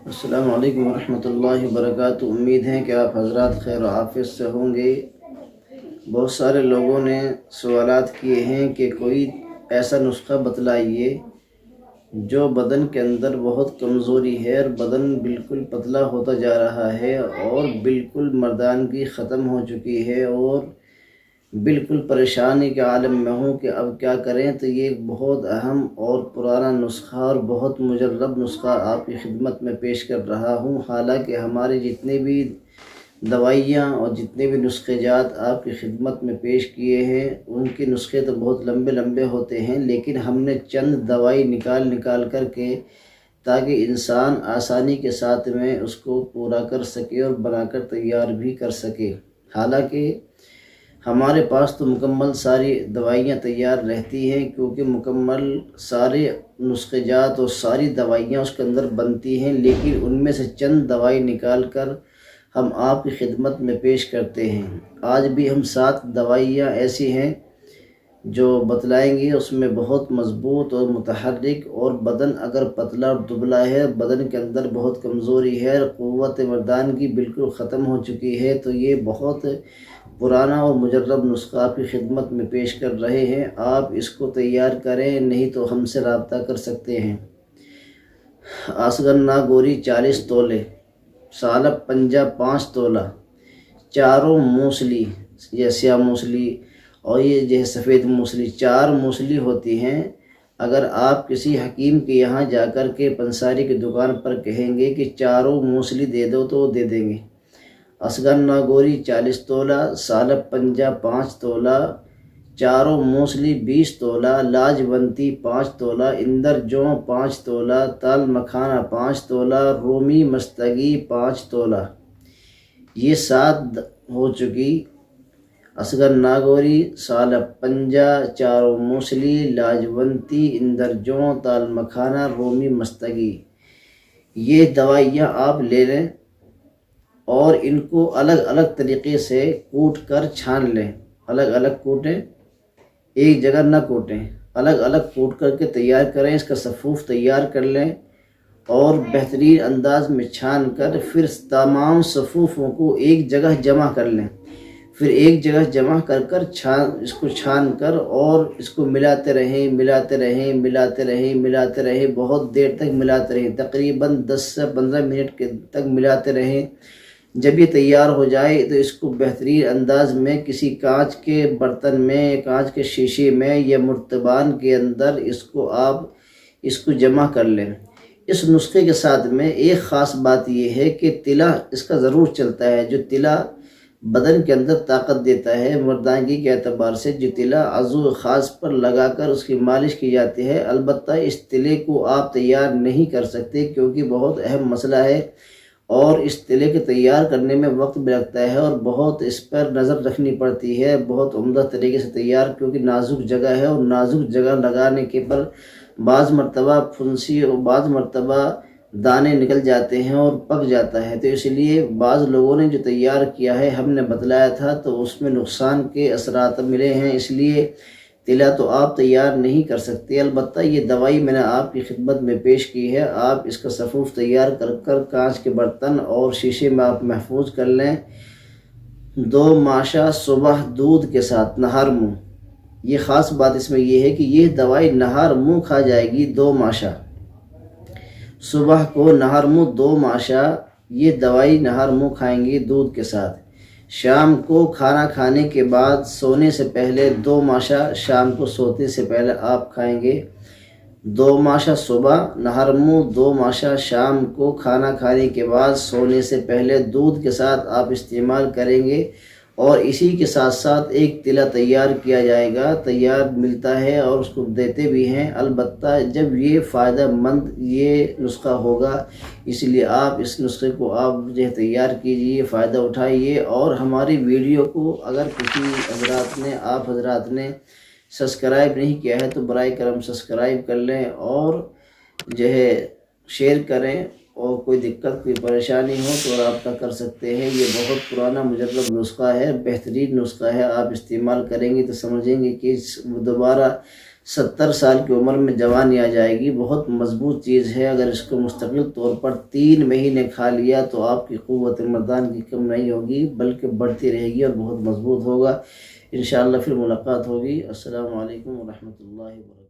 السلام علیکم ورحمۃ اللہ وبرکاتہ۔ امید ہے کہ آپ حضرات خیر و عافیت سے ہوں گے۔ بہت سارے لوگوں نے سوالات کیے ہیں کہ کوئی ایسا نسخہ بتلائیے جو بدن کے اندر بہت کمزوری ہے اور بدن بالکل پتلا ہوتا جا رہا ہے اور بالکل مردانگی ختم ہو چکی ہے اور بالکل پریشانی کے عالم میں ہوں کہ اب کیا کریں۔ تو یہ ایک بہت اہم اور پرانا نسخہ اور بہت مجرب نسخہ آپ کی خدمت میں پیش کر رہا ہوں۔ حالانکہ ہمارے جتنے بھی دوائیاں اور جتنے بھی نسخے جات آپ کی خدمت میں پیش کیے ہیں ان کے نسخے تو بہت لمبے لمبے ہوتے ہیں، لیکن ہم نے چند دوائی نکال کر کے تاکہ انسان آسانی کے ساتھ میں اس کو پورا کر سکے اور بنا کر تیار بھی کر سکے۔ حالانکہ ہمارے پاس تو مکمل ساری دوائیاں تیار رہتی ہیں، کیونکہ مکمل سارے نسخے جات اور ساری دوائیاں اس کے اندر بنتی ہیں، لیکن ان میں سے چند دوائی نکال کر ہم آپ کی خدمت میں پیش کرتے ہیں۔ آج بھی ہم 7 دوائیاں ایسی ہیں جو بتلائیں گے، اس میں بہت مضبوط اور متحرک، اور بدن اگر پتلا اور دبلا ہے، بدن کے اندر بہت کمزوری ہے، قوت مردانگی بالکل ختم ہو چکی ہے، تو یہ بہت پرانا اور مجرب نسخہ آپ کی خدمت میں پیش کر رہے ہیں۔ آپ اس کو تیار کریں، نہیں تو ہم سے رابطہ کر سکتے ہیں۔ آسگن ناگوری 40 تولے، سالب پنجہ 5 تولہ، چاروں موسلی، یہ سیاہ موسلی اور یہ جو ہے سفید موسلی، 4 موسلی ہوتی ہیں۔ اگر آپ کسی حکیم کے یہاں جا کر کے پنساری کی دکان پر کہیں گے کہ 4 موسلی دے دو تو وہ دے دیں گے۔ اسگن ناگوری 40 تولہ، سالب پنجہ 5 تولہ، چاروں موسلی 20 تولہ، لاجونتی 5 تولہ، اندر جوں 5 تولہ، تال مکھانا 5 تولہ، رومی مستگی 5 تولہ۔ یہ 7 ہو چکی۔ اسگن ناگوری، سالب پنجہ، چاروں موسلی، لاجونتی، اندر جوں، تال مکھانا، رومی مستگی، یہ دوائیاں آپ لے لیں اور ان کو الگ الگ طریقے سے کوٹ کر چھان لیں۔ الگ الگ کوٹیں، ایک جگہ نہ کوٹیں، الگ الگ کوٹ کر کے تیار کریں۔ اس کا صفوف تیار کر لیں اور بہترین انداز میں چھان کر پھر تمام صفوفوں کو ایک جگہ جمع کر لیں۔ پھر ایک جگہ جمع کر اس کو چھان کر اور اس کو ملاتے رہیں، بہت دیر تک ملاتے رہیں، تقریباً 10 سے 15 منٹ تک ملاتے رہیں۔ جب یہ تیار ہو جائے تو اس کو بہترین انداز میں کسی کانچ کے برتن میں، کانچ کے شیشے میں یا مرتبان کے اندر اس کو جمع کر لیں۔ اس نسخے کے ساتھ میں ایک خاص بات یہ ہے کہ تلا اس کا ضرور چلتا ہے۔ جو تلا بدن کے اندر طاقت دیتا ہے، مردانگی کے اعتبار سے جو تلا عضو خاص پر لگا کر اس کی مالش کی جاتی ہے، البتہ اس تلے کو آپ تیار نہیں کر سکتے کیونکہ بہت اہم مسئلہ ہے اور اس تلے کے تیار کرنے میں وقت بھی لگتا ہے اور بہت اس پر نظر رکھنی پڑتی ہے، بہت عمدہ طریقے سے تیار، کیونکہ نازک جگہ ہے اور نازک جگہ لگانے کے پر بعض مرتبہ پھنسی اور بعض مرتبہ دانے نکل جاتے ہیں اور پک جاتا ہے۔ تو اس لیے بعض لوگوں نے جو تیار کیا ہے، ہم نے بتلایا تھا تو اس میں نقصان کے اثرات ملے ہیں، اس لیے تلا تو آپ تیار نہیں کر سکتے۔ البتہ یہ دوائی میں نے آپ کی خدمت میں پیش کی ہے، آپ اس کا صفوف تیار کر کانچ کے برتن اور شیشے میں آپ محفوظ کر لیں۔ 2 ماشا صبح دودھ کے ساتھ نہار منہ، یہ خاص بات اس میں یہ ہے کہ یہ دوائی نہار منہ کھا جائے گی۔ 2 ماشا صبح کو نہار منہ 2 ماشا یہ دوائی نہار منہ کھائیں گے دودھ کے ساتھ۔ شام کو کھانا کھانے کے بعد سونے سے پہلے 2 ماشا شام کو سوتے سے پہلے آپ کھائیں گے۔ 2 ماشا صبح نہار منہ، 2 ماشا شام کو کھانا کھانے کے بعد سونے سے پہلے دودھ کے ساتھ آپ استعمال کریں گے، اور اسی کے ساتھ ساتھ ایک تلا تیار کیا جائے گا، تیار ملتا ہے اور اس کو دیتے بھی ہیں۔ البتہ جب یہ فائدہ مند یہ نسخہ ہوگا، اس لیے آپ اس نسخے کو آپ جو تیار کیجئے، فائدہ اٹھائیے، اور ہماری ویڈیو کو اگر کسی آپ حضرات نے سبسکرائب نہیں کیا ہے تو برائے کرم سبسکرائب کر لیں اور جو ہے شیئر کریں، اور کوئی دقت کوئی پریشانی ہو تو رابطہ کر سکتے ہیں۔ یہ بہت پرانا مجرب نسخہ ہے، بہترین نسخہ ہے، آپ استعمال کریں گے تو سمجھیں گے کہ دوبارہ 70 سال کی عمر میں جوانی آ جائے گی۔ بہت مضبوط چیز ہے، اگر اس کو مستقل طور پر 3 مہینے کھا لیا تو آپ کی قوت مردان کی کم نہیں ہوگی بلکہ بڑھتی رہے گی اور بہت مضبوط ہوگا۔ انشاءاللہ پھر ملاقات ہوگی۔ السلام علیکم ورحمۃ اللہ وبرکاتہ۔